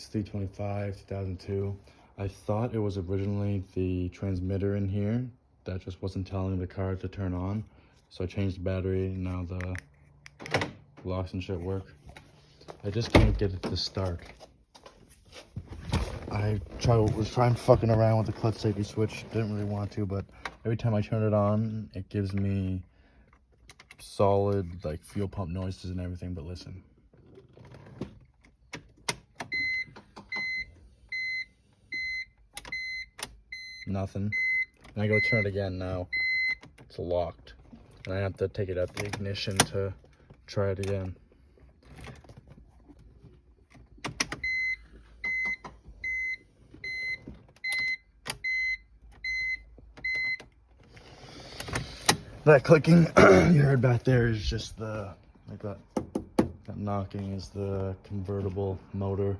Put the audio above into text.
325 2002. I thought it was originally the transmitter in here that just wasn't telling the car to turn on, so I changed the battery and now the locks and shit work. I just can't get it to start. I was trying fucking around with the clutch safety switch, didn't really want to, but every time I turn it on it gives me solid like fuel pump noises and everything. But listen, nothing. And I go turn it again, now it's locked, and I have to take it out the ignition to try it again. That clicking you heard back there is just the, like that knocking is the convertible motor